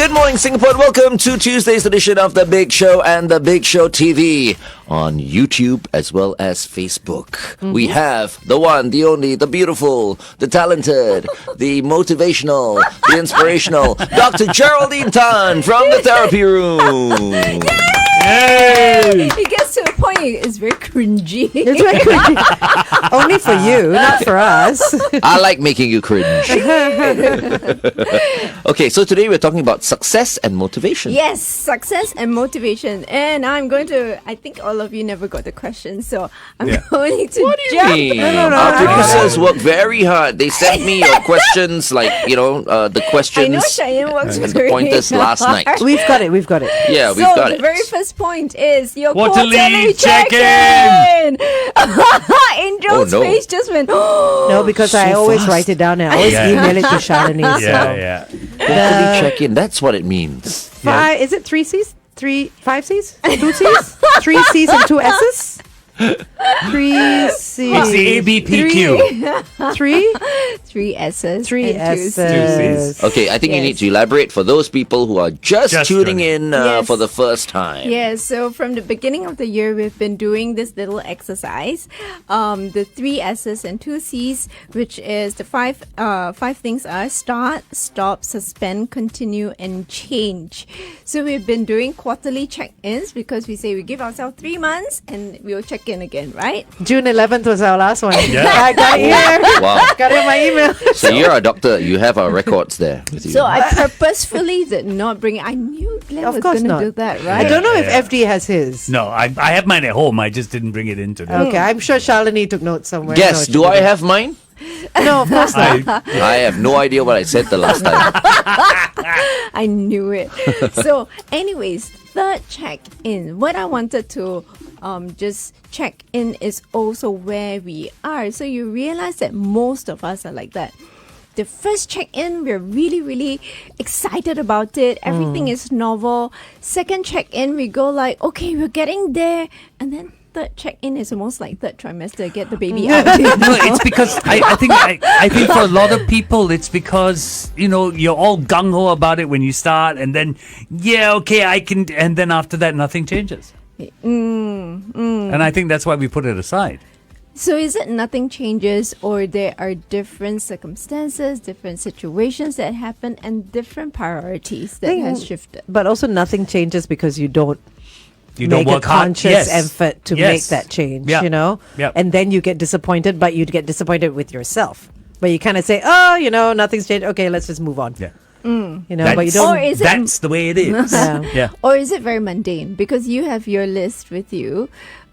Good morning, Singapore, and welcome to Tuesday's edition of The Big Show and The Big Show TV on YouTube as well as Facebook. We have the one, the only, the beautiful, the talented, the motivational, the inspirational, Dr. Geraldine Tan from the therapy room. Yay! It gets to a point, it's very cringy. It's very cringy. Only for you, not for us. I like making you cringe. Okay, so today we're talking about success and motivation. Yes, success and motivation. And I'm going to, I think all of you never got the question, so I'm going to What do you mean? Our producers work very hard. They sent me your questions, like, the questions. I know Cheyenne works and very the pointers last night. We've got it. Yeah, we've so got the it. very first point is your Quarterly check-in. Angel's Oh, no. face just went, No, because So I always fast. write it down and I always email it to Shalini. Yeah. Quarterly check-in, that's what it means. Is it 3 C's? 5 C's? 2 C's? 3 C's and 2 S's? 3 C's. It's the ABPQ. 3? 3 S's. 3 and 2 C's. S's. Okay, I think you Yes. need to elaborate for those people who are just tuning in Yes. for the first time. Yes, so from the beginning of the year, we've been doing this little exercise, the 3 S's and 2 C's, which is the five things are start, stop, suspend, continue, and change. So we've been doing quarterly check-ins because we say we give ourselves 3 months and we'll check in again, right? June 11th was our last one. Yeah. I got it here. Wow. Got it in my email. So you're a doctor. You have our records there with you. So I purposefully did not bring it. I knew Glenn Of was course going to not. do that, I right? don't know if FD has his. No, I have mine at home. I just didn't bring it in today. Okay, I'm sure Shalini took notes somewhere. Guess, No, do she I didn't. have mine? No, of course not. I have no idea what I said the last time. I knew it. So, anyways, third check-in. What I wanted to just check in is also where we are. So you realize that most of us are like that. The first check-in, we're really, really excited about it. Everything is novel. Second check-in, we go like, okay, we're getting there. And then third check-in is almost like third trimester, get the baby out. No, it's because I think for a lot of people, it's because, you're all gung-ho about it when you start. And then, I can. And then after that, nothing changes. And I think that's why we put it aside. So is it nothing changes, or there are different circumstances, different situations that happen, and different priorities that has shifted? But also nothing changes because you don't You don't make work a hard. conscious Yes. effort to Yes. make that change, Yeah. Yep. And then you get disappointed, but you get disappointed with yourself. But you kind of say, nothing's changed. Okay, let's just move on. Yeah. But you don't. Or is it That's the way it is. Yeah. Or is it very mundane? Because you have your list with you,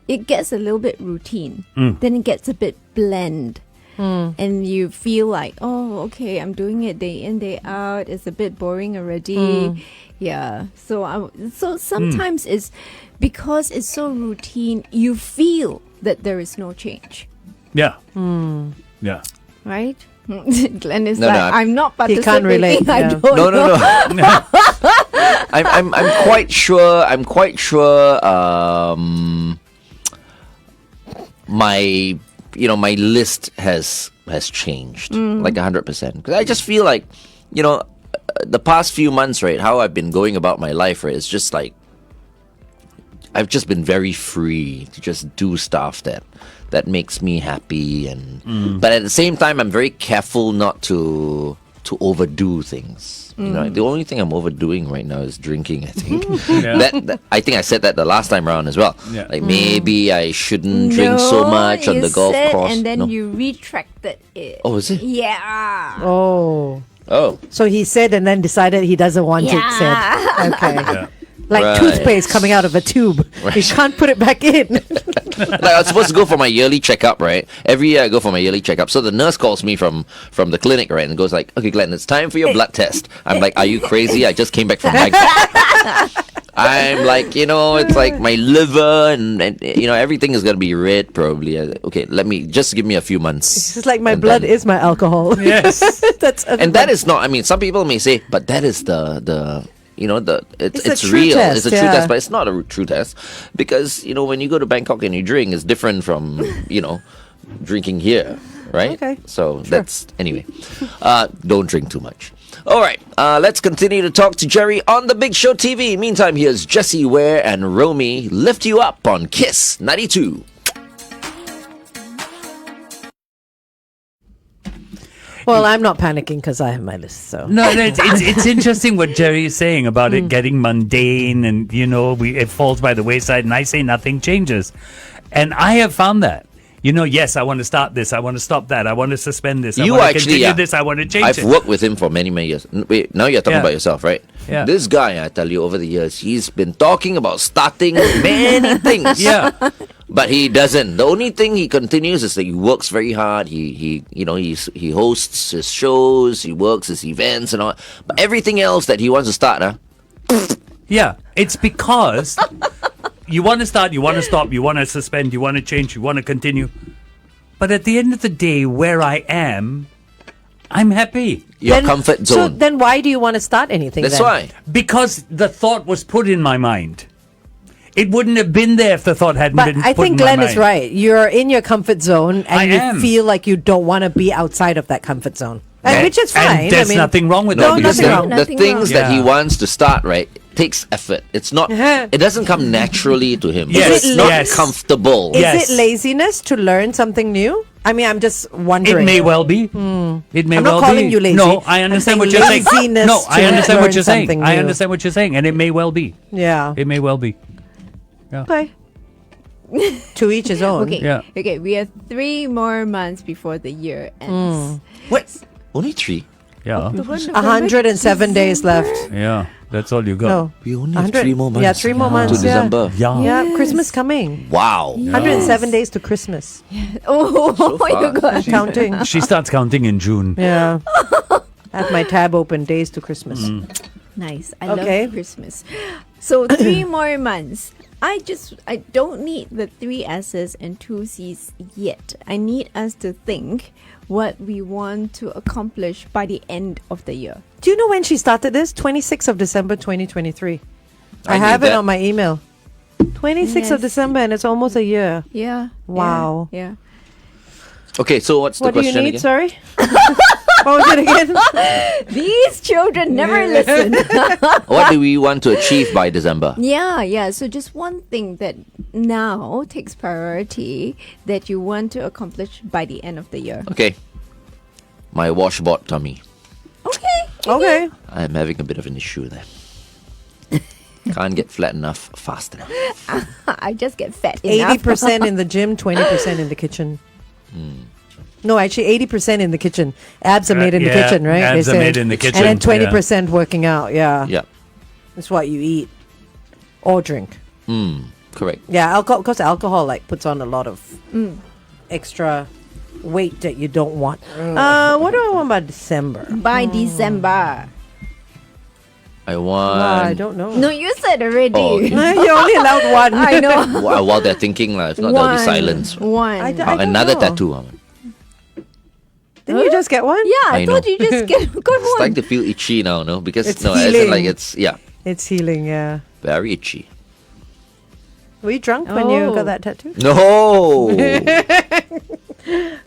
it gets a little bit routine. Then it gets a bit bland. And you feel like, okay, I'm doing it day in, day out. It's a bit boring already. Yeah. So sometimes it's because it's so routine, you feel that there is no change. Yeah. Yeah. Right? Glenn is No, like, no, I'm not He participating. can't relate, I yeah. don't No. know. I'm quite sure. My list has changed like 100%. Because I just feel like, the past few months, right, how I've been going about my life, right, it's just like I've just been very free to just do stuff that makes me happy, and but at the same time, I'm very careful not to overdo things. The only thing I'm overdoing right now is drinking, I think. That I think I said that the last time around as well. Yeah. Like maybe I shouldn't drink so much on you the golf said, course. and then No? you retracted it. Oh, is it? Yeah. Oh. Oh. So he said and then decided he doesn't want it said. Okay. Yeah. Like Right. toothpaste coming out of a tube. You can't put it back in. Like I was supposed to go for my yearly checkup, right? Every year I go for my yearly checkup. So the nurse calls me from the clinic, right, and goes like, "Okay, Glenn, it's time for your blood test." I'm like, "Are you crazy? I just came back from Bangkok." I'm like, it's like my liver and everything is gonna be red probably. Okay, give me a few months. It's like my And blood then- is my alcohol. Yes. And that is not. I mean, some people may say, but that is It's a it's true real. test, It's a true yeah. test, but it's not a true test because when you go to Bangkok and you drink, it's different from drinking here, right? Okay, So that's anyway. Don't drink too much. All right, let's continue to talk to Jerry on the Big Show TV. Meantime, here's Jessie Ware and Romy Lift You Up on Kiss 92. Well, I'm not panicking because I have my list. So No, it's interesting what Jerry is saying about it getting mundane and, it falls by the wayside, and I say nothing changes. And I have found that. Yes, I want to start this. I want to stop that. I want to suspend this. I want to continue this. I want to change it. I've worked with him for many, many years. Wait, now you're talking about yourself, right? Yeah. This guy, I tell you, over the years, he's been talking about starting many things. Yeah. But he doesn't. The only thing he continues is that he works very hard. He hosts his shows. He works his events and all. But everything else that he wants to start, Yeah. It's because you want to start, you want to stop, you want to suspend, you want to change, you want to continue. But at the end of the day, where I am, I'm happy. Your comfort zone. So then why do you want to start anything? That's then? why. Because the thought was put in my mind. It wouldn't have been there if the thought hadn't But been I put in think my Glenn mind. is right. You're in your comfort zone, I and you am. feel like you don't want to be outside of that comfort zone, which is fine. And there's nothing wrong with No, that. because nothing wrong. the Nothing things wrong. that he Yeah. wants to start, right, takes effort. It's not. It doesn't come naturally to him. Yes, It's not yes. comfortable. Is Yes. it laziness to learn something new? I mean, I'm just It wondering. may well be. It may I'm well not calling be. you lazy. No, I I'm understand saying what you're saying. laziness No, I to understand learn what you're saying. something I new. understand what you're saying, and it may well be. Yeah. It may well be. Okay. To each his own. Okay. Yeah. Okay. We have 3 more months before the year ends. What? Only 3? Yeah. 107 days left. Yeah. That's all you got. No. We only have 100 3 more months. Yeah, 3 more months. To yeah. December. Yeah. Yeah, Christmas coming. Wow. 107 days to Christmas. Oh, you got I'm counting. She starts counting in June. Yeah. I have my tab open, days to Christmas. nice. I Okay. love Christmas. So 3 more months. I don't need the 3 S's and 2 C's yet. I need us to think what we want to accomplish by the end of the year. Do you know when she started this? 26th of December 2023. I I knew have it that. on my email. 26th of Yes. December, and it's almost a year. Yeah. Wow. Yeah. Okay, so what's the What do you question need? again? Sorry? What was it again? These children never listen. What do we want to achieve by December? Yeah. So just one thing that now takes priority that you want to accomplish by the end of the year. Okay. My washboard tummy. Okay. Okay. I'm having a bit of an issue there. Can't get flat enough fast enough. I just get fat enough. 80% in the gym, 20% in the kitchen. No, actually, 80% in the kitchen. Abs are made in the Yeah, kitchen, right? abs They are say. made in the kitchen, And then 20% working out. Yeah. Yeah. That's what you eat or drink. Correct. Yeah, alcohol, because alcohol like puts on a lot of extra weight that you don't want. What do I want by December? By December. I want. I don't know. No, you said already. Oh, okay. You're only allowed one. I know. While they're thinking, if not, there'll be silence. One. I don't Another know. tattoo. Didn't you just get one? Yeah, I I thought know. you just get got It's one. starting to feel itchy now, no? Because It's no, as in healing. like it's It's healing, yeah. very itchy. Were you drunk when you Oh. got that tattoo? No.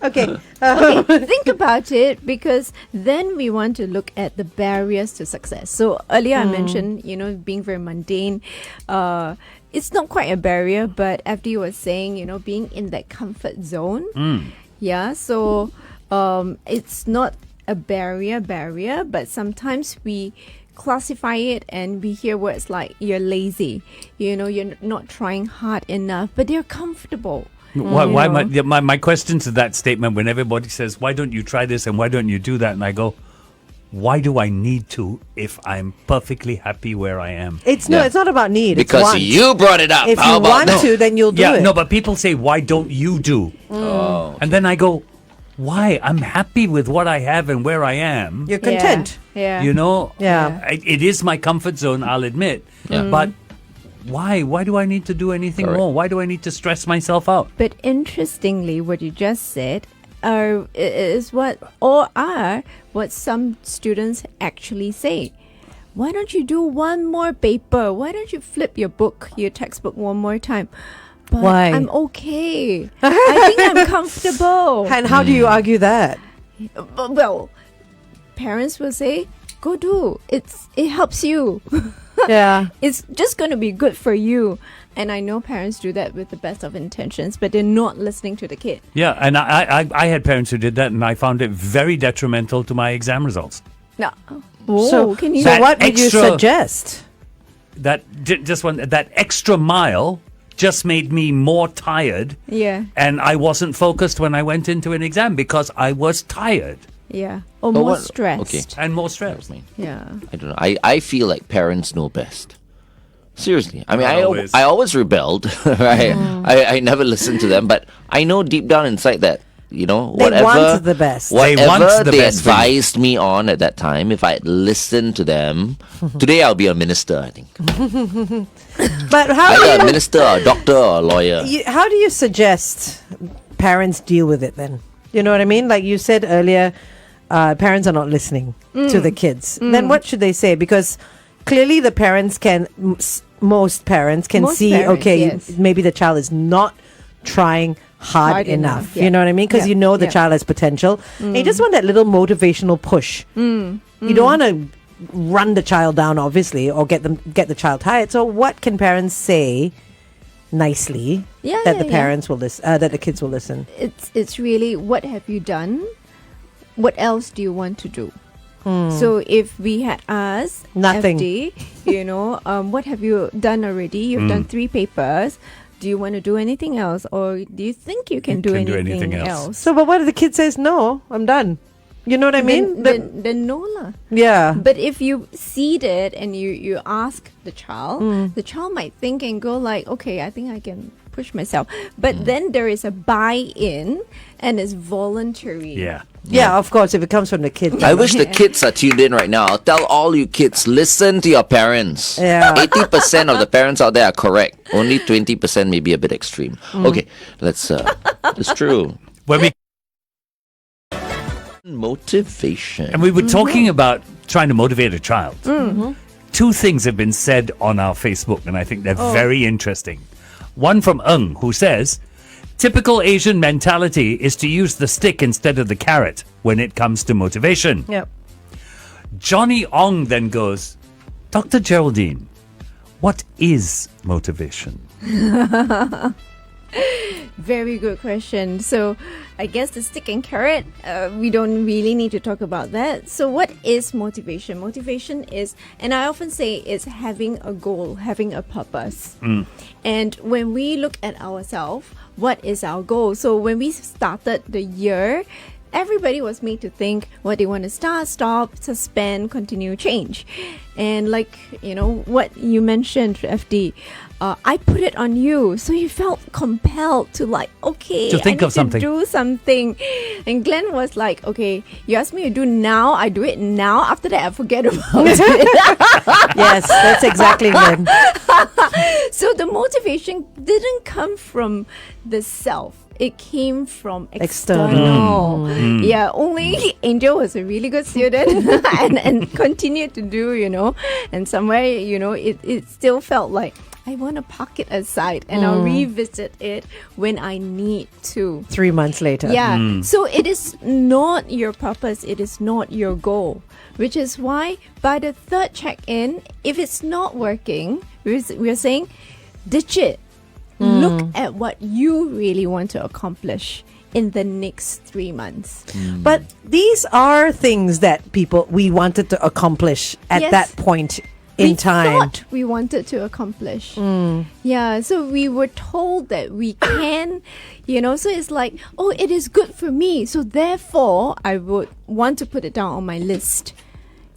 Okay. Okay, think about it, because then we want to look at the barriers to success. So earlier I mentioned, being very mundane. It's not quite a barrier, but FD was saying, being in that comfort zone. Yeah, so it's not a barrier, but sometimes we classify it and we hear words like you're lazy, you're not trying hard enough, but they're comfortable. Why my question to that statement, when everybody says, why don't you try this and why don't you do that? And I go, why do I need to if I'm perfectly happy where I am? It's Yeah. not about need. It's Because want. you brought it up. If How you about want no? to, then you'll do Yeah, it. no, but people say, why don't you do? Oh, And then I go, why? I'm happy with what I have and where I am. You're content. Yeah. You know? Yeah. It is my comfort zone, I'll admit. Yeah. But why? Why do I need to do anything Correct. more? Why do I need to stress myself out? But interestingly, what you just said is what some students actually say. Why don't you do one more paper? Why don't you flip your textbook one more time? But Why? I'm okay. I think I'm comfortable. And how do you argue that? Well, parents will say, go do. It helps you. Yeah. It's just going to be good for you. And I know parents do that with the best of intentions, but they're not listening to the kid. Yeah, and I had parents who did that, and I found it very detrimental to my exam results. No. Oh, So, can you? so That what would you extra- suggest? That extra mile just made me more tired, Yeah. and I wasn't focused when I went into an exam because I was tired Yeah. Or But more what- stressed. okay. and more stressed. Yeah. I don't know. I feel like parents know best. Seriously. I mean, Always. I always rebelled. Right? I never listened to them, but I know deep down inside that, you know, They whatever want the best. They want whatever the they best for you. advised me on at that time, if I had listened to them, today I'll be a minister, I think. But how Either a do minister, a doctor, or a lawyer. how do you suggest parents deal with it then? You know what I mean? Like you said earlier, parents are not listening to the kids. Then what should they say? Because clearly the parents can, most parents can Most see, parents, okay, yes. maybe the child is not trying hard enough. yeah. You know what I mean? Because Yeah, you know the yeah. child has potential. And you just want that little motivational push. You don't want to run the child down, obviously, or get the child tired. So what can parents say nicely Yeah, that yeah, the yeah. parents will listen, that the kids will listen? It's really, what have you done? What else do you want to do? So if we had asked Nothing. FD, you know, what have you done already? You've done 3 papers. Do you want to do anything else, or do you think you can, do, anything else? So, but what if the kid says, no, I'm done? You know what I mean? Then no lah. Yeah. But if you seed it and you ask the child might think and go like, okay, I think I can push myself. But then there is a buy-in and it's voluntary. Yeah. Yeah, of course, if it comes from the kid. I wish the kids are tuned in right now. I'll tell all you kids, listen to your parents. Yeah. 80% of the parents out there are correct. Only 20% may be a bit extreme. Okay, let's, it's true. When we Motivation. And we were talking about trying to motivate a child. 2 things have been said on our Facebook, and I think they're very interesting. One from Ng, who says, typical Asian mentality is to use the stick instead of the carrot when it comes to motivation. Yep. Johnny Ong then goes, Dr. Geraldine, what is motivation? Very good question. So I guess the stick and carrot, we don't really need to talk about that. So what is motivation? Motivation is, and I often say, it's having a goal, having a purpose. And when we look at ourselves, what is our goal? So when we started the year, everybody was made to think what they want to start, stop, suspend, continue, change. And like, you know, what you mentioned, FD, I put it on you. So you felt compelled to like, okay, To think I need of something. to do something. And Glenn was like, okay, you ask me to do now, I do it now. After that, I forget about it. Yes, that's exactly Lynn. So the motivation didn't come from the self. It came from external. Yeah, only Angel was a really good student and continued to do, you know. And somewhere, you know, it still felt like I want to park it aside and I'll revisit it when I need to. 3 months later. Yeah. So it is not your purpose. It is not your goal. Which is why by the 3rd check-in, if it's not working, we're saying ditch it. Look at what you really want to accomplish in the next 3 months. But these are things that we wanted to accomplish at Yes. that point in We time. thought we wanted to accomplish. Yeah, so we were told that we can, you know, so it's like, oh, it is good for me. So therefore, I would want to put it down on my list.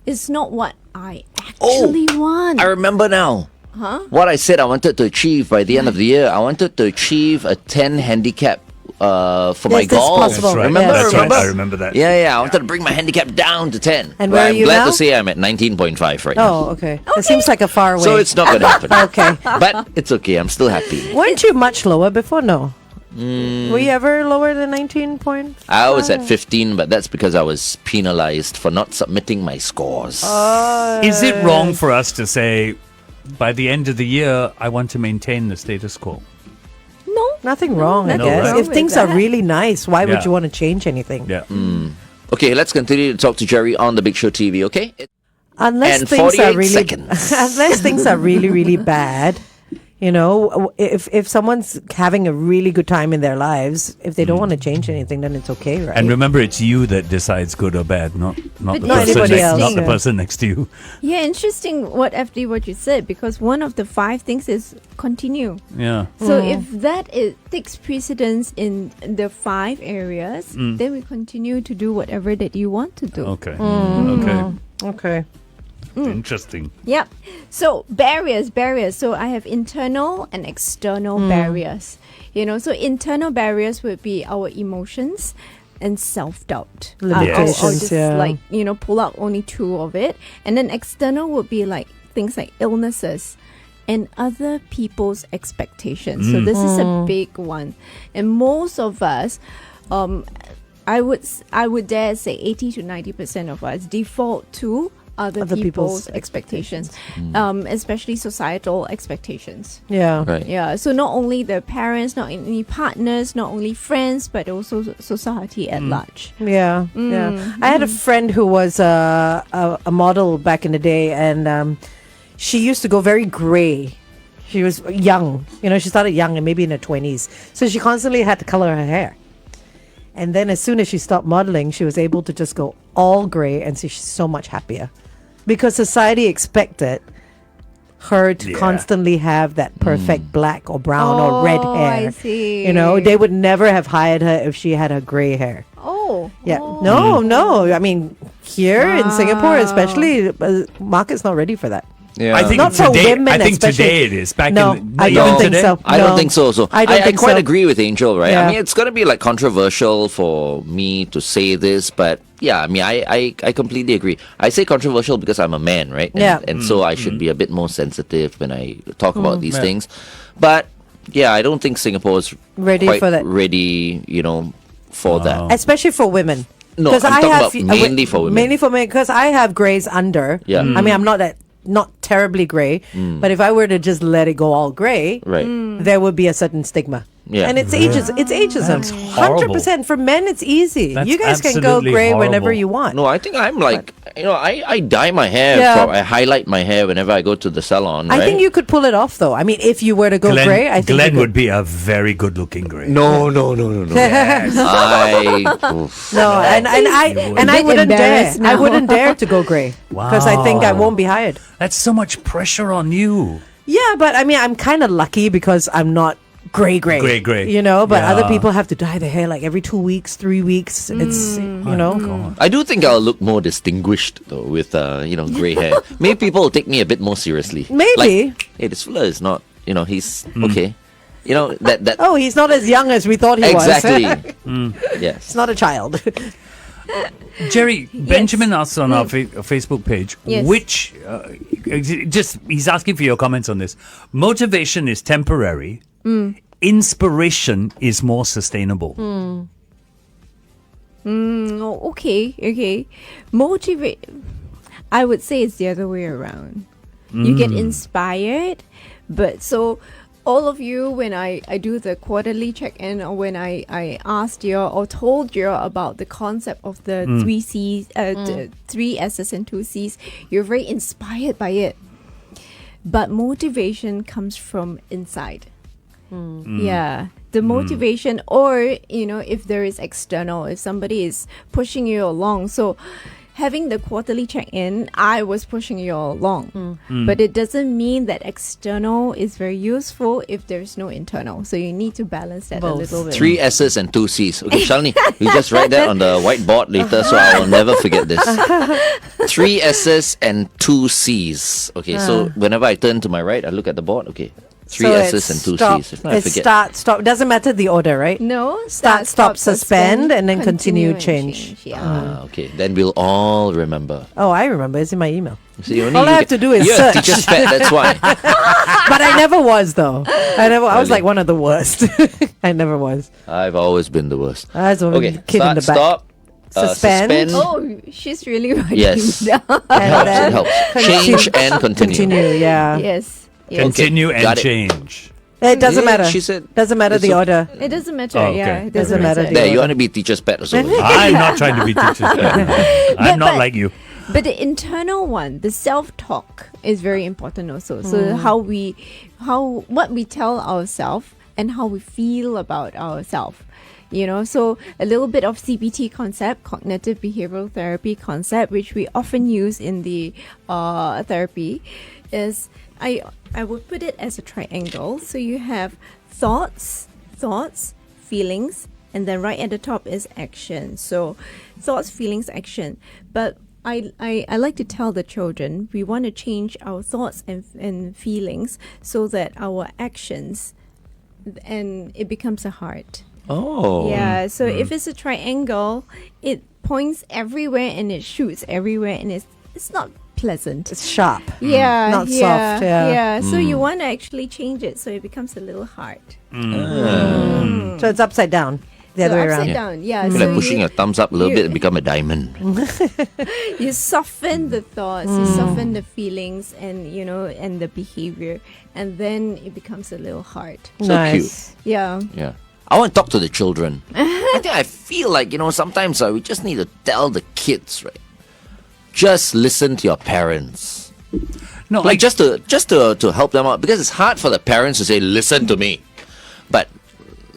It's not what I actually want. I remember now. What I said I wanted to achieve by the end of the year. I wanted to achieve a 10 handicap for my Yes, that's golf. possible. That's right. Remember? Yes, That's right. Remember? I remember that. Yeah. I wanted to bring my handicap down to 10. And where are I'm you glad now? to say I'm at 19.5 right now. Oh, okay. It seems like a far away. So it's not going to happen. okay. But it's okay. I'm still happy. Weren't you much lower before? No. Were you ever lower than 19.5? I was at 15, but that's because I was penalized for not submitting my scores. Is it wrong for us to say, by the end of the year, I want to maintain the status quo? No. Nothing wrong, I nothing guess. wrong If with things are that. really nice, why would Yeah. you want to change anything? Yeah. Okay, let's continue to talk to Jerry on the Big Show TV, okay? Unless and things are 48 really seconds. unless things are really really bad, you know, if someone's having a really good time in their lives, if they don't want to change anything, then it's okay, right? And remember, it's you that decides good or bad, not But the not person anybody next, else. not the Yeah. person next to you. Yeah, interesting what you said, because one of the 5 things is continue. Yeah. So if that takes precedence in the 5 areas, then we continue to do whatever that you want to do. Okay. Okay. Okay. Interesting. Yep. So barriers. So I have internal and external barriers. You know, so internal barriers would be our emotions and self-doubt. Limitations, I'll just yeah. like, you know, pull out only 2 of it. And then external would be like things like illnesses and other people's expectations. So this is a big one. And most of us, I would dare say 80 to 90% of us default to other people's expectations, especially societal expectations. Yeah. Right. Yeah, so not only the parents, not only partners, not only friends, but also society at large. Yeah, yeah. I had a friend who was a model back in the day, and she used to go very grey. She was young, you know. She started young and maybe in her 20s, so she constantly had to color her hair. And then as soon as she stopped modeling, she was able to just go all grey, and so she's so much happier because society expected her to constantly have that perfect black or brown or red hair. I see. You know, they would never have hired her if she had her grey hair. Oh. Yeah. Oh. No. I mean, here in Singapore, especially, market's not ready for that. Yeah. I think Not for today. women, I think especially. today it is. Back No, in I even don't think today? so. I don't No. think so. So I don't think quite so. agree with Angel, right? Yeah. I mean, it's going to be like controversial for me to say this, but yeah, I mean, I completely agree. I say controversial because I'm a man, right? And, Yeah. and so I should be a bit more sensitive when I talk about these things. But yeah, I don't think Singapore is Ready quite for that. ready, you know, for that. Especially for women. No, 'Cause I'm I talking have about mainly for women. Mainly for men, because I have grays under. Yeah. I mean, I'm not terribly grey, but if I were to just let it go all grey, Right. there would be a certain stigma. Yeah. And it's ageism. 100%. For men, it's easy. That's You guys can go absolutely grey whenever horrible. you want. No, I think I'm like, you know, I dye my hair. Yeah. I highlight my hair whenever I go to the salon. I right? think you could pull it off, though. I mean, if you were to go grey, I think Glenn you would could. be a very good-looking grey. No. Oof. No, and I Bit wouldn't dare. embarrassed I now. wouldn't dare to go grey because I think I Wow. won't be hired. That's so much pressure on you. Yeah, but I mean, I'm kind of lucky because I'm not grey. Grey. You know, but Yeah. other people have to dye their hair like every 2 weeks, 3 weeks. It's, you know. I do think I'll look more distinguished though with gray hair. Maybe people will take me a bit more seriously. Maybe. Like, hey, this fella is not. He's okay. You know that. Oh, he's not as young as we thought he Exactly. was. Yes. It's not a child. Jerry, Benjamin asks on our Facebook page, Yes. which, he's asking for your comments on this. Motivation is temporary. Inspiration is more sustainable. Oh, okay. Motivate. I would say it's the other way around. You get inspired, but so all of you, when I do the quarterly check-in, or when I asked you or told you about the concept of the 3 C's, the 3 S's and 2 C's, you're very inspired by it. But motivation comes from inside. Yeah, the motivation, or if there is external, if somebody is pushing you along. So having the quarterly check-in, I was pushing you along, but it doesn't mean that external is very useful if there's no internal. So you need to balance that a Both. little bit. 3 S's and 2 C's. Okay, Shalini, you just write that on the whiteboard later, so I will never forget this. 3 S's and 2 C's. Okay, so whenever I turn to my right, I look at the board. Okay, 3 S's and 2 C's. If not, I It's forget. start, stop. Doesn't matter the order, right? No, Start, stop, suspend, and then continue, and change. Yeah. Okay, then we'll all remember. Oh, I remember. It's in my email. See, only All you I have to do is you're search. a teacher's pet, that's why. But I never was, though. I was Really? like one of the worst. I never was. I've always been the worst. I was the Okay, kid in the back. stop. Suspend. Oh, she's really writing Yes. down. It helps. Change and continue. Continue, yeah. Yes. Continue Okay, and got it. change. It doesn't Yeah, matter. she said- doesn't matter the It's order. It doesn't matter. Oh, okay. Yeah, it Doesn't matter. There, you want to be teacher's pet or something. I'm not trying to be teacher's pet. I'm not but- like you. But the internal one, the self-talk, is very important also. So what we tell ourselves and how we feel about ourselves. So a little bit of CBT concept, cognitive behavioral therapy concept, which we often use in the therapy, is I would put it as a triangle. So you have thoughts, feelings, and then right at the top is action. So thoughts, feelings, action. But I like to tell the children we want to change our thoughts and feelings so that our actions, and it becomes a heart. Oh. Yeah, so if it's a triangle, it points everywhere and it shoots everywhere, and it's not pleasant. It's sharp. Yeah, Not soft, yeah. So you want to actually change it so it becomes a little heart. So it's upside down. The other way upside around. down, yeah. Feel So like pushing your thumbs up a little you- bit and become a diamond. you soften the thoughts, you soften the feelings, and and the behavior, and then it becomes a little heart. So Nice. Yeah. Yeah. I want to talk to the children. I feel like, sometimes we just need to tell the kids, right? Just listen to your parents. No, Like just to help them out, because it's hard for the parents to say, listen to me. But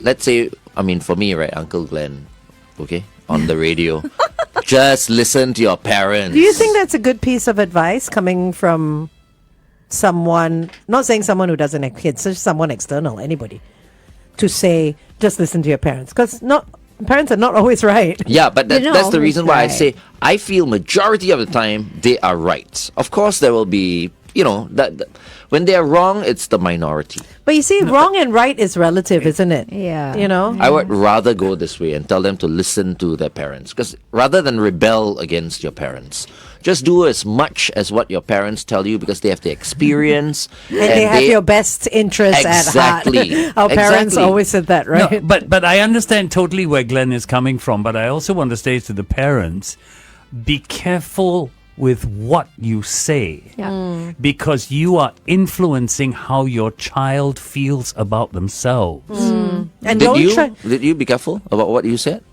let's say, for me, right, Uncle Glenn, okay, on the radio, just listen to your parents. Do you think that's a good piece of advice coming from someone, not saying someone who doesn't have kids, just someone external, anybody, to say, just listen to your parents? Because parents are not always right. Yeah, but You're not that's the always reason why I right. say I feel majority of the time they are right. Of course, there will be, that when they are wrong, it's the minority. But you see, wrong and right is relative, isn't it? Yeah. I would rather go this way and tell them to listen to their parents, because rather than rebel against your parents, just do as much as what your parents tell you, because they have the experience And they have your best interests Exactly. at heart. Our parents Exactly. always said that, right? No, but I understand totally where Glenn is coming from, but I also want to say to the parents, be careful with what you say, Yeah. because you are influencing how your child feels about themselves. And Did don't try. did you be careful about what you said?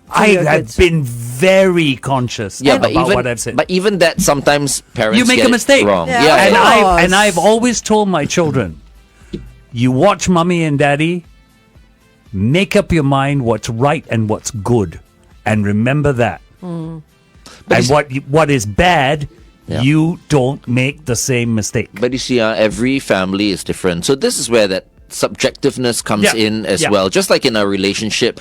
I your have kids. been very conscious about what I've said. But even that, sometimes parents You make get a mistake. it wrong. Yeah. Yeah, and Of course. I've always told my children, you watch mommy and daddy, make up your mind what's right and what's good, and remember that. And what is bad, Yeah. you don't make the same mistake. But you see, every family is different. So this is where that subjectiveness comes Yeah. in as Yeah. well. Just like in a relationship,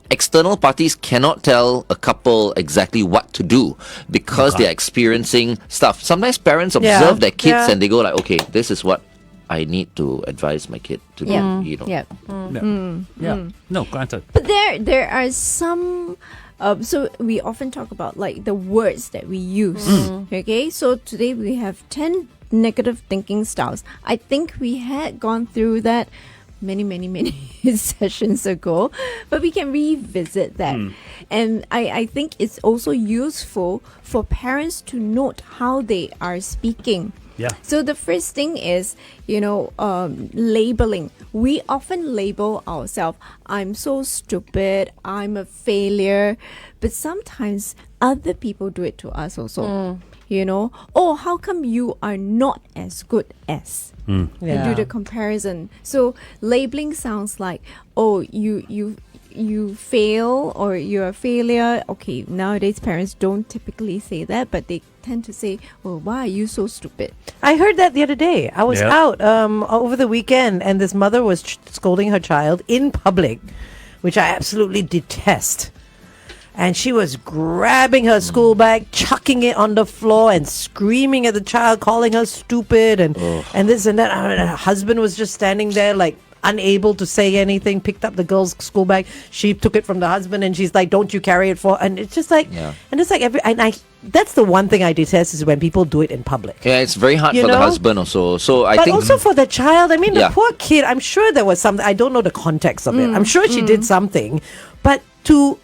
external parties cannot tell a couple exactly what to do because they're experiencing stuff. Sometimes parents observe their kids and they go like, okay, this is what I need to advise my kid to do. Yeah. Yeah. Yeah. No, granted. But there are some. So we often talk about like the words that we use. Okay, so today we have 10 negative thinking styles. I think we had gone through that many sessions ago, but we can revisit that. And I think it's also useful for parents to note how they are speaking. Yeah. So the first thing is, labeling. We often label ourselves, I'm so stupid, I'm a failure. But sometimes other people do it to us also. Oh, how come you are not as good as? And do the comparison. So labeling sounds like, oh, you fail or you're a failure. Okay, nowadays parents don't typically say that, but they tend to say, oh, why are you so stupid? I heard that the other day. I was Yep. out over the weekend, and this mother was scolding her child in public, which I absolutely detest. And she was grabbing her school bag, chucking it on the floor, and screaming at the child, calling her stupid, and this and that. And her husband was just standing there, like unable to say anything. Picked up the girl's school bag. She took it from the husband, and she's like, "Don't you carry it for?" And it's just like, and it's like that's the one thing I detest is when people do it in public. Yeah, it's very hard You for the know? husband also. So I But think also for the child, I mean, the Yeah. poor kid, I'm sure there was something, I don't know the context of it. I'm sure she did something, but to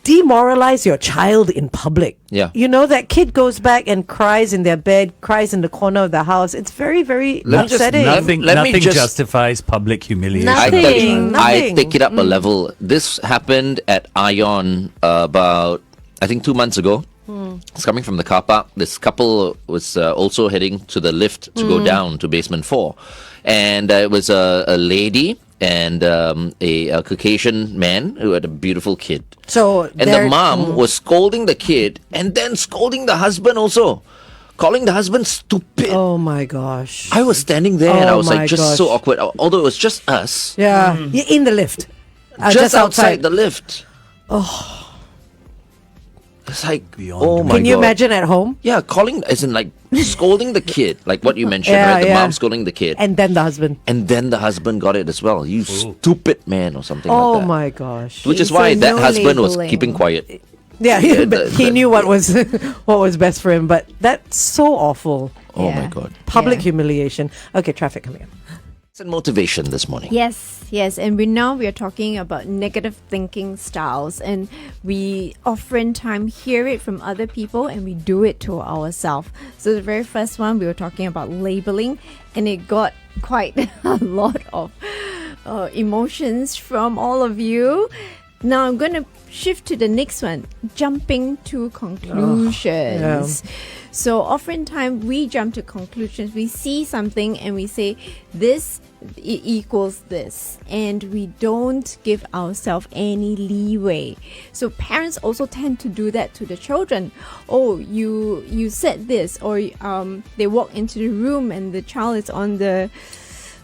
demoralize your child in public. Yeah. That kid goes back and cries in their bed, cries in the corner of the house. It's very, very Let me just- upsetting. let me Nothing just- justifies public humiliation. I Nothing. tell you, I Nothing. take it up a level. This happened at Ion about, I think, 2 months ago. It's coming from the car park. This couple was also heading to the lift to go down to basement 4. And it was a lady and a Caucasian man who had a beautiful kid. So And the mom was scolding the kid and then scolding the husband also. Calling the husband stupid. Oh my gosh. I was standing there and I Oh was my like just so gosh. awkward. Although it was just us. Yeah. You're in the lift. Just outside the lift. It's like, Beyond oh my Can you God. imagine at home? Yeah, calling, as in like scolding the kid, like what you mentioned, Yeah, right? The yeah. mom scolding the kid. And then the husband. And then the husband got it as well. You stupid man or something Oh like that. my gosh. Which is So why that no husband was labeling. keeping quiet. Yeah, Yeah, but the- he the- knew what was what was best for him. But that's so awful. Oh my Yeah. God. Public Yeah. humiliation. Okay, traffic coming up. It's a motivation this morning. Yes, and we are talking about negative thinking styles, and we oftentimes hear it from other people, and we do it to ourselves. So the very first one we were talking about labeling, and it got quite a lot of emotions from all of you. Now I'm going to shift to the next one, jumping to conclusions. So oftentimes we jump to conclusions. We see something and we say this equals this, and we don't give ourselves any leeway. So parents also tend to do that to the children. Oh, you said this, or they walk into the room and the child is on the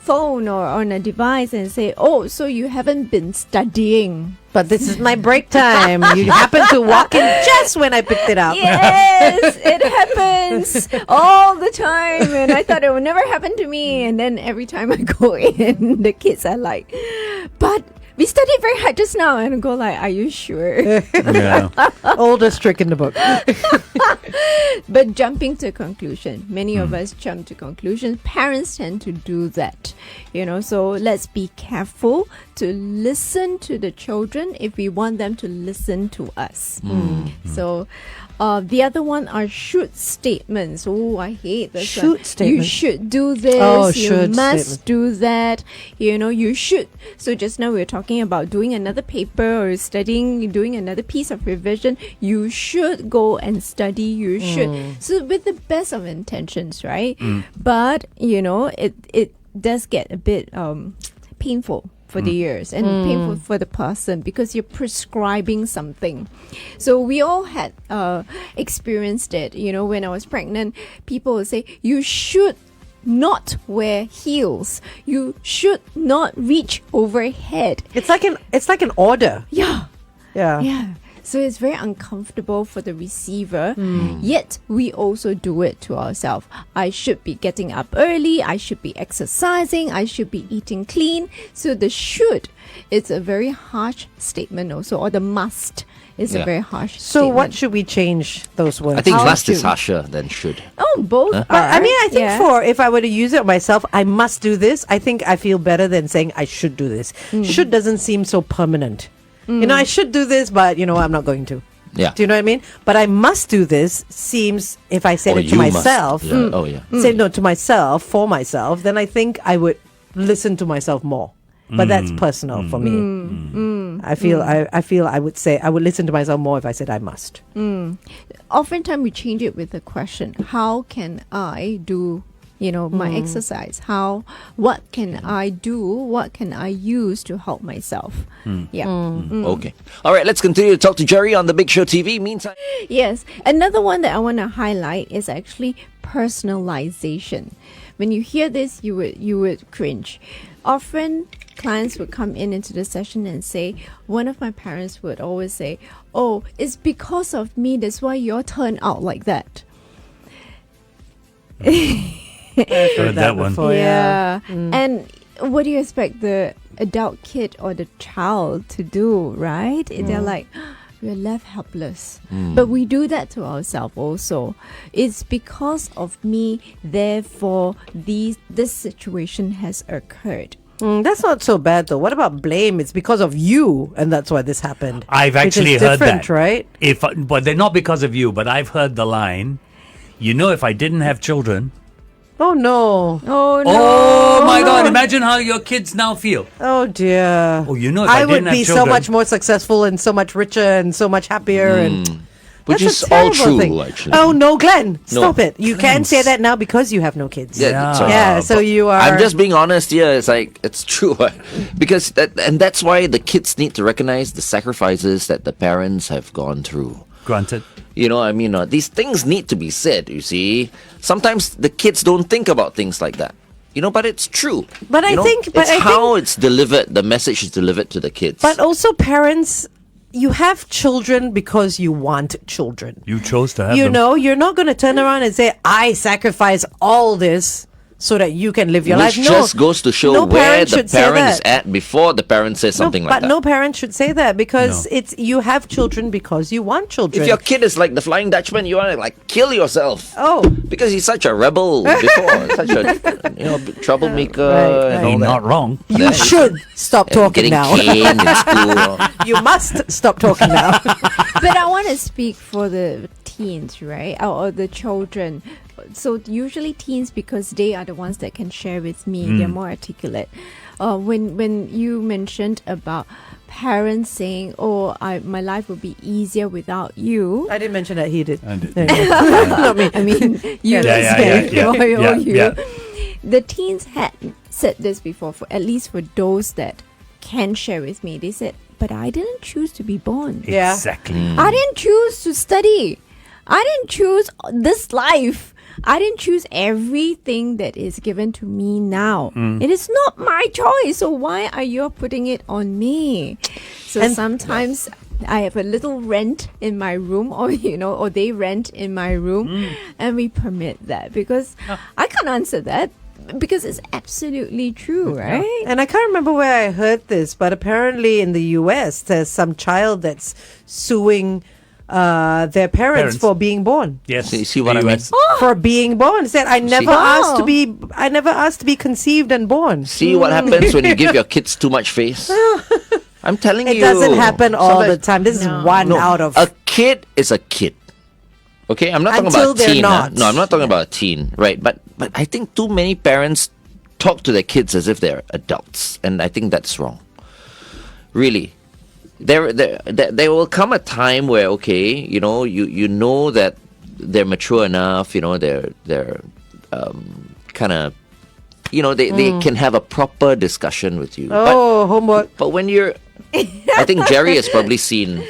phone or on a device and say, oh, so you haven't been studying. But this is my break time. You happen to walk in just when I picked it up. Yes, it happens all the time, and I thought it would never happen to me. And then every time I go in, the kids are like, "But we studied very hard just now," and I go like, "Are you sure?" Yeah. Oldest trick in the book. But jumping to conclusion, many of us jump to conclusions. Parents tend to do that, so let's be careful to listen to the children if we want them to listen to us. So the other one are should statements. Oh, I hate this one. Should statements. You should do this. Oh, you should must statement. do that. You should. So just now we were talking about doing another paper or studying, doing another piece of revision. You should go and study. You should. So with the best of intentions, right? But it does get a bit painful for the ears and painful for the person because you're prescribing something. So we all had experienced it. When I was pregnant, people would say, you should not wear heels. You should not reach overhead. It's like an order. Yeah. Yeah. Yeah. So it's very uncomfortable for the receiver. Yet we also do it to ourselves. I should be getting up early. I should be exercising. I should be eating clean. So the should is a very harsh statement also, or the must is a Yeah. very harsh So statement. what should we change those words? I think How must is to- harsher than should. Oh, both are. But I mean, I think yeah. if I were to use it myself, I must do this. I think I feel better than saying I should do this. Should doesn't seem so permanent. I should do this, but I'm not going to. Yeah. Do you know what I mean? But I must do this seems, if I said Or it to you must. myself, Yeah. Oh, yeah. say no to myself, for myself, then I think I would listen to myself more. But that's personal for me. I feel I would say I would listen to myself more if I said I must. Oftentimes we change it with a question. How can I do, my exercise? What can I do? What can I use to help myself? Yeah. Okay. All right, let's continue to talk to Jerry on the Big Show TV. Meantime, Yes. Another one that I want to highlight is actually personalization. When you hear this, you would cringe. Often clients would come into the session and say, one of my parents would always say, oh, it's because of me, that's why you all turn out like that. I've Heard that one. before, And what do you expect the adult kid or the child to do, right? They're like, we're left helpless. But we do that to ourselves also. It's because of me, therefore this situation has occurred. That's not so bad though. What about blame? It's because of you, and that's why this happened. I've Which is actually heard different, that. right? But they're not because of you, but I've heard the line, if I didn't have children. Oh no! Oh no! Oh my God, imagine how your kids now feel. Oh dear! Oh, if I I would didn't have be so children. much more successful and so much richer and so much happier. And Which That's is a all terrible true, thing. actually. Oh no, Glenn, stop it! You can't Glenn. say that now because you have no kids. Yeah, sorry. Yeah, so you are. I'm just being honest here. It's like it's true, because and that's why the kids need to recognize the sacrifices that the parents have gone through. Granted. You know, I mean, these things need to be said. You see, sometimes the kids don't think about things like that. You know, but it's true. But You I know, think- but it's I how think- it's delivered. The message is delivered to the kids. But also, parents, you have children because you want children. You chose to have You them. know, you're not going to turn around and say, "I sacrifice all this so that you can live your Which life." No, just goes to show no where parent the should say parent is that. at before the parent says something like but that. no parent should say that because No. it's you have children because you want children. If your kid is like the Flying Dutchman, you want to like kill yourself. Oh. Because he's such a rebel before, such a troublemaker. Right, and right. all that. Not wrong. You Then- should stop talking Getting now. caned in school. You must stop talking now. But I want to speak for the teens, right? Or the children. So usually teens, because they are the ones that can share with me, they're more articulate. When you mentioned about parents saying, "Oh, my life would be easier without you." I didn't mention that he did. I did. There you go. Not me. I mean, you Yeah. you. The teens had said this before, for at least for those that can share with me. They said, "But I didn't choose to be born. Yeah. Exactly. I didn't choose to study. I didn't choose this life. I didn't choose everything that is given to me now. It is not my choice. So why are you putting it on me?" So And- sometimes I have a little rent in my room, or or they rent in my room, and we permit that because I can't answer that because it's absolutely true, right? And I can't remember where I heard this, but apparently in the US, there's some child that's suing their parents for being born. Yes. So you see what I mean? US. For being born, said I never asked to be. I never asked to be conceived and born. See what happens when you give your kids too much face? I'm telling It you. doesn't happen all the Sometimes- time. This is No. one No, out of. a kid is a kid. Okay, I'm not talking Until about a they're teen. not. No, I'm not talking about a teen, right? But I think too many parents talk to their kids as if they're adults, and I think that's wrong. Really, there will come a time where you know that they're mature enough. You know, they're kind of, they can have a proper discussion with you. Oh, homework. But when you're, I think Jerry has probably seen,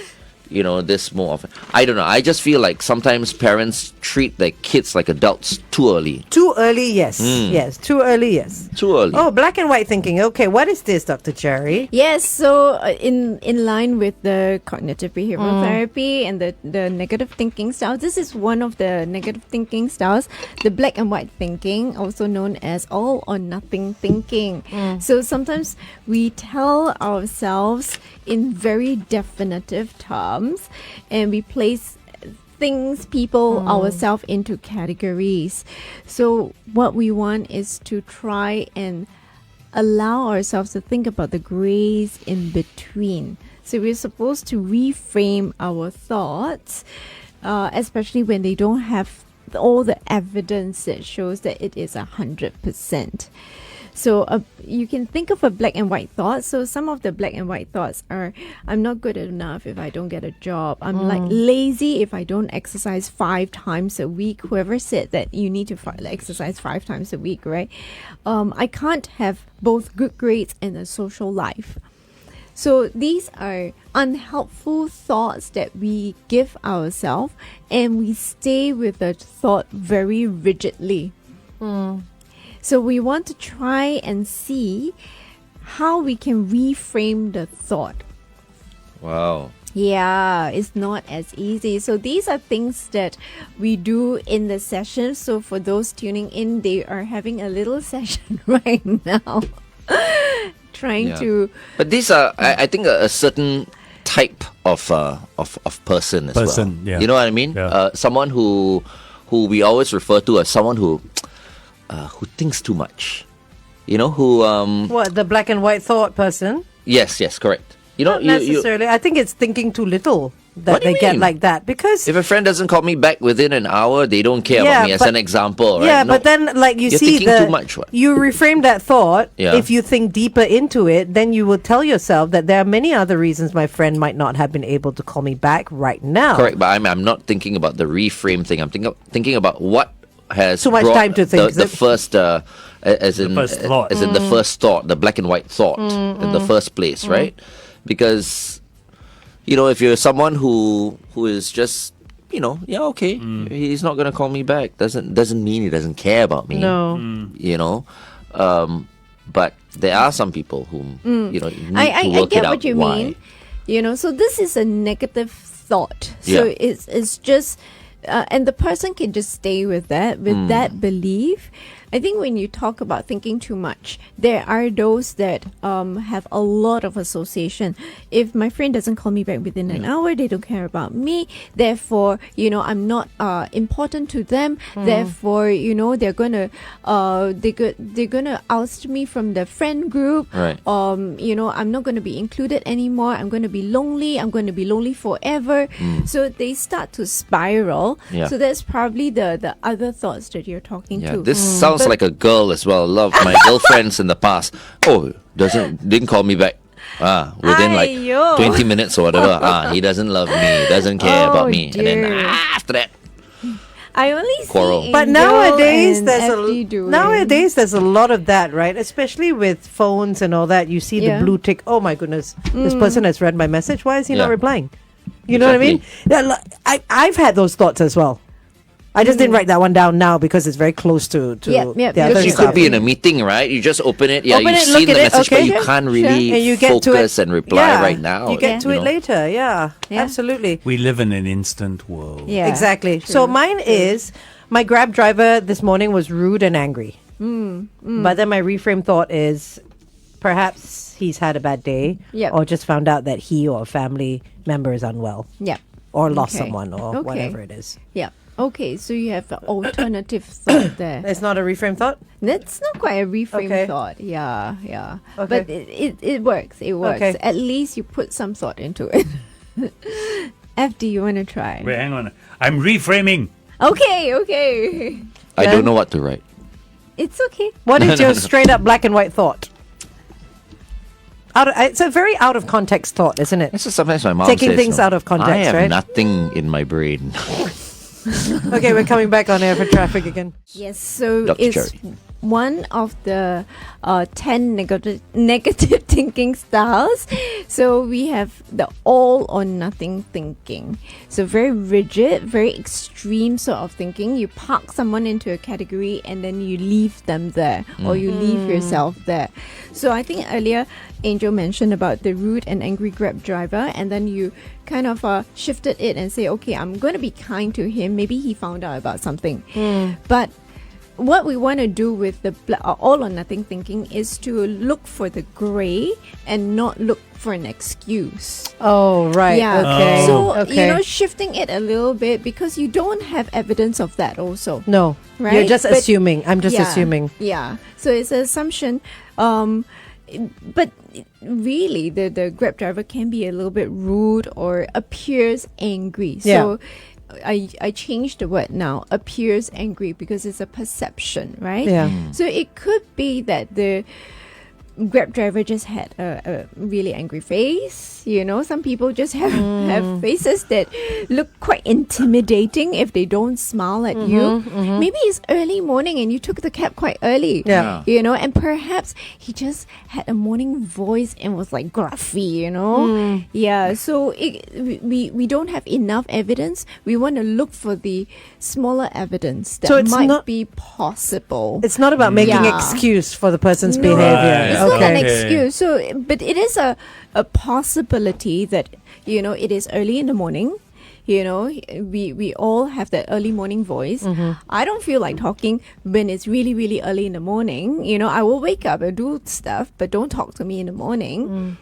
this more often. I don't know. I just feel like sometimes parents treat their kids like adults too early. Too early, yes. Yes, too early, yes. Too early. Oh, black and white thinking. Okay, what is this, Dr. Cherry? Yes, so in line with the cognitive behavioral therapy and the negative thinking styles, this is one of the negative thinking styles, the black and white thinking, also known as all or nothing thinking. So sometimes we tell ourselves in very definitive terms, and we place things, people, ourselves into categories. So what we want is to try and allow ourselves to think about the grays in between. So we're supposed to reframe our thoughts, especially when they don't have all the evidence that shows that it is 100%. So you can think of a black and white thought. So some of the black and white thoughts are, I'm not good enough if I don't get a job. I'm like lazy if I don't exercise 5 times a week. Whoever said that you need to exercise 5 times a week, right? I can't have both good grades and a social life. So these are unhelpful thoughts that we give ourselves, and we stay with the thought very rigidly. So we want to try and see how we can reframe the thought. Wow. Yeah, it's not as easy. So these are things that we do in the session. So for those tuning in, they are having a little session right now. Trying Yeah. to But these are, I think, a certain type of person as well. Person, yeah. You know what I mean? Yeah. Someone who we always refer to as someone who thinks too much. Who What, the black and white thought person? yes, correct. Not necessarily. I think it's thinking too little. that What do they you get mean? like that because If a friend doesn't call me back within an hour, they don't care Yeah, about me. As but- an example, right? yeah, No. but then like you You're see thinking too much, what? you reframe that thought. Yeah. If you think deeper into it, then you will tell yourself that there are many other reasons my friend might not have been able to call me back right now. Correct, but I'm not thinking about the reframe thing. I'm thinking about what has Too much brought time to think, is the it? first as in first thought. as in the first thought, the black and white thought in the first place, right? Because if you're someone who is just okay, he's not gonna call me back. Doesn't mean he doesn't care about me. No. But there are some people who need I to work get it out. what you why. mean. So this is a negative thought. So Yeah. it's just, and the person can just stay with that belief. I think when you talk about thinking too much, there are those that have a lot of association. If my friend doesn't call me back within an hour, they don't care about me. Therefore, I'm not important to them. Therefore, they're gonna they're gonna oust me from the friend group. Right. I'm not gonna be included anymore. I'm gonna be lonely. I'm gonna be lonely forever. So they start to spiral. Yeah. So that's probably the other thoughts that you're talking Yeah, to. this sounds like a girl as well. A lot of my girlfriends in the past. Didn't call me back. Within like Aiyo. 20 minutes or whatever. He doesn't love me. Doesn't care Oh, about me. And then dear. after that, I only Quarrel. see But Angel nowadays and there's FD doing. there's a lot of that, right? Especially with phones and all that. You see Yeah. the blue tick. Oh my goodness, this person has read my message. Why is he not Yeah. replying? You know what I mean? Yeah, I've had those thoughts as well. I just didn't write that one down now because it's very close to Yep, the yep, other because you stuff. could be in a meeting, right? You just open it. Yeah, Open you've it, look seen at the it, message, but okay. you Sure, can't sure. really And you get to focus it. and reply Yeah. right now. You get to it later. Yeah, Yeah. absolutely. We live in an instant world. Yeah, Exactly. true, So mine is my Grab driver this morning was rude and angry. But then my reframe thought is perhaps he's had a bad day Yep. or just found out that he or a family member is unwell Yeah. or lost Okay. someone or Okay. whatever it is. Yeah. Okay, so you have an alternative thought there. It's not a reframe thought? That's not quite a reframe Okay. thought. Yeah, yeah. Okay. But it works. It works. Okay. At least you put some thought into it. FD, you want to try? Wait, hang on. I'm reframing. Okay, okay. I Yeah. don't know what to write. It's okay. What is your straight up black and white thought? It's a very out of context thought, isn't it? This is sometimes my mom Taking says, things out of context, I have right? nothing in my brain. Okay, we're coming back on air for traffic again. Yes, so Dr. it's Geraldine. one of the 10 negative thinking styles. So we have the all or nothing thinking. So very rigid, very extreme sort of thinking. You park someone into a category and then you leave them there or you leave yourself there. So I think earlier Angel mentioned about the rude and angry Grab driver, and then you kind of shifted it and say, okay, I'm going to be kind to him. Maybe he found out about something. But what we want to do with the all or nothing thinking is to look for the gray and not look for an excuse. Oh, right. Yeah. Okay. So, okay. shifting it a little bit because you don't have evidence of that also. No, Right? you're just But- assuming. I'm just assuming. Yeah. So it's an assumption. But really, the Grab driver can be a little bit rude or appears angry. So I changed the word now, appears angry, because it's a perception, right? Yeah. So it could be that the Grab driver just had a really angry face. Some people just have faces that look quite intimidating if they don't smile at you. Maybe it's early morning and you took the cab quite early. Yeah. And perhaps he just had a morning voice and was like gruffy, Yeah, so we don't have enough evidence. We want to look for the smaller evidence that So it's might not- be possible. It's not about making Yeah. excuse for the person's No, behavior. It's not an Okay. excuse. So, but it is a possibility that it is early in the morning. We all have that early morning voice. I don't feel like talking when it's really, really early in the morning. I will wake up and do stuff, but don't talk to me in the morning.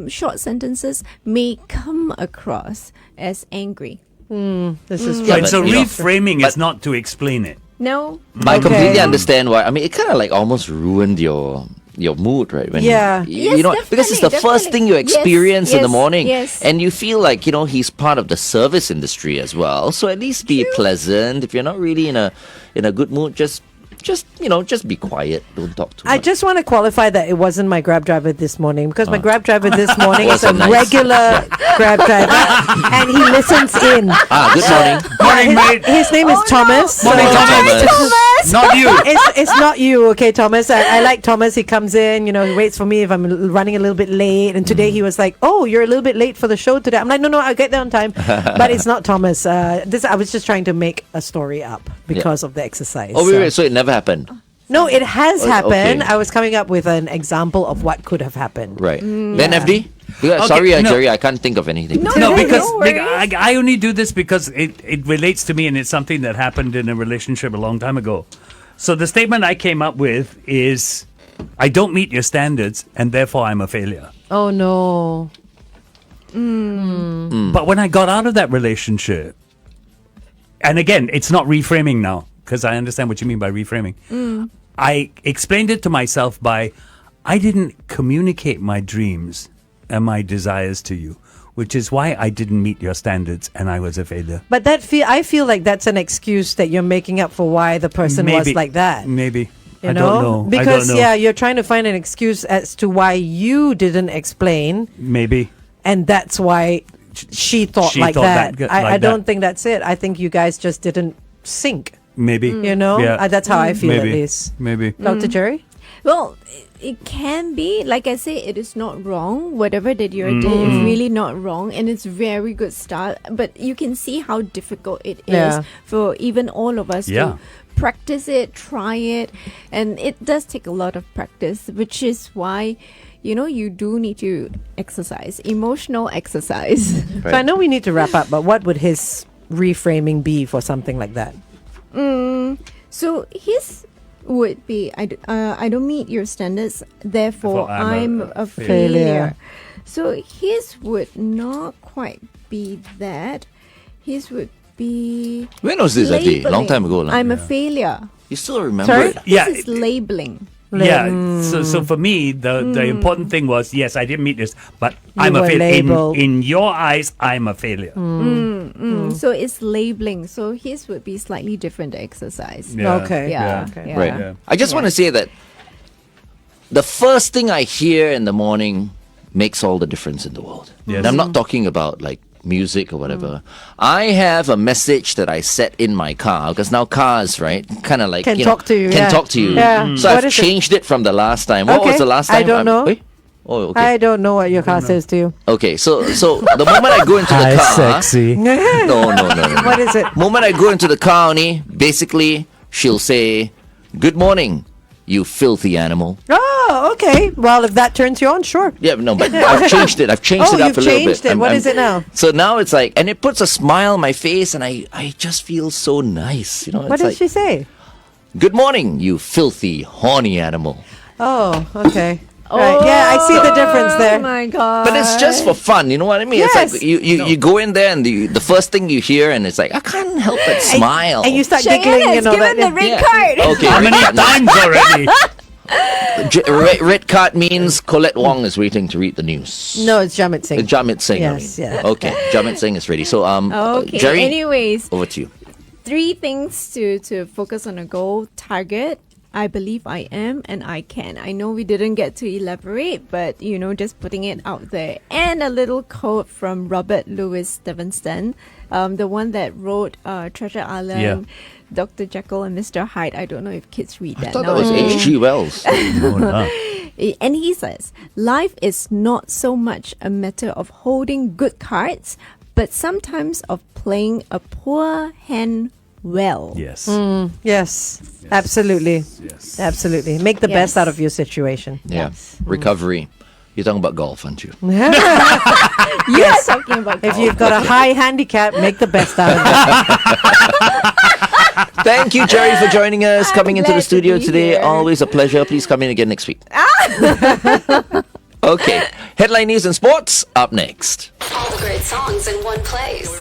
Short sentences may come across as angry. This is Yeah, Right, but, so you know, reframing is not to explain it. No. But I Okay. completely understand why. I mean, it kind of like almost ruined your your mood, right? When Yeah. you Yes, know, because it's the first definitely, thing you definitely. experience in the Yes, morning, yes. and you feel like he's part of the service industry as well. So at least be pleasant. If you're not really in a good mood, just be quiet. Don't talk too I much. just want to qualify that it wasn't my Grab driver this morning, because my Grab driver this morning is a Wasn't nice. regular Grab driver, and he listens in. Good morning. Morning, mate. His name is Thomas. Morning, so- Thomas. Not you. It's not you, okay, Thomas. I like Thomas. He comes in, he waits for me if I'm running a little bit late. And today he was like, "Oh, you're a little bit late for the show today." I'm like, "No, I'll get there on time." But it's not Thomas. I was just trying to make a story up because of the exercise. Oh wait, so it never happened. No, it has happened. okay. I was coming up with an example of what could have happened. Right. Then Yeah. FD? Okay, Sorry, no. Jerry, I can't think of anything. No, because no worries. I only do this because it relates to me, and it's something that happened in a relationship a long time ago. So the statement I came up with is, I don't meet your standards, and therefore I'm a failure. Oh no. But when I got out of that relationship, and again, it's not reframing now, because I understand what you mean by reframing. I explained it to myself by, I didn't communicate my dreams and my desires to you, which is why I didn't meet your standards and I was a failure. But I feel like that's an excuse that you're making up for why the person was like that. Maybe. You I know? don't know. Because I don't know. you're trying to find an excuse as to why you didn't explain, Maybe. and that's why she thought She like thought that. that- I like don't that. think that's it. I think you guys just didn't sync. Maybe. Yeah. That's how I feel Maybe. at least. Maybe. Dr. Jerry? Well, it can be. Like I say, it is not wrong. Whatever that you're doing is really not wrong, and it's very good start. But you can see how difficult it is Yeah. for even all of us Yeah. to practice it, try it, and it does take a lot of practice, which is why you do need to exercise, emotional exercise. So I know we need to wrap up, but what would his reframing be for something like that? So his would be, I don't meet your standards, therefore Therefore, I'm I'm a failure. failure. So his would not quite be that. His would be When was this, FD? Long time ago. labeling. I'm a failure. You still remember Sorry? it? Yeah. This is labeling. Yeah. So for me, the important thing was, yes, I didn't meet this, but I'm a were failure. labeled. In your eyes, I'm a failure. So it's labeling. So his would be slightly different exercise. Yeah. Okay. Yeah. Okay. Yeah. Right. Yeah. I just want to say that the first thing I hear in the morning makes all the difference in the world. Yes. And I'm not talking about like music or whatever. I have a message that I set in my car, because now cars, right, kind of like Can talk to you, Can yeah. talk to you. Yeah. So What I've is it? changed it from the last time. What Okay. was the last I time? don't know. Oh, okay. I don't know what your car says to you. Okay, so the moment I go into the car, no. What is it? Moment I go into the car, only basically she'll say, "Good morning, you filthy animal." Oh, okay. Well, if that turns you on, sure. Yeah, no, but I've changed it. I've changed Oh, it up you've a little changed bit. it. What is it now? So now it's like, and it puts a smile on my face, and I just feel so nice. What it's did like, she say? "Good morning, you filthy, horny animal." Oh, okay. Right. Yeah, I see the difference Oh there. my god! But it's just for fun, you know what I mean? Yes. It's like you go in there, and the first thing you hear, and it's like, I can't help but smile. And you start Cheyenne giggling, has given the red card. Okay, How many times already? red card means Colette Wong is waiting to read the news. No, it's Jamit Singh. Jamit Singh. Yes, I mean. yeah. Okay, Jamit Singh is ready. So, Okay. Jerry, Anyways, over to you. 3 things to focus on a goal: target, I believe I am, and I can. I know we didn't get to elaborate, but just putting it out there. And a little quote from Robert Louis Stevenson, the one that wrote Treasure Island, Yeah. Dr. Jekyll and Mr. Hyde. I don't know if kids read I that thought that was nowadays. H.G. Wells. Oh, no. And he says, life is not so much a matter of holding good cards, but sometimes of playing a poor hand well. Yes. Yes, absolutely. Yes. Absolutely. Make the best Yes. out of your situation. Yeah, recovery. You're talking about golf, aren't you? You are talking about If golf. you've got a high handicap, make the best out of it. Thank you, Jerry, for joining us, I'm coming into glad the to studio be today. here. Always a pleasure. Please come in again next week. Okay, headline news and sports up next. All the great songs in one place.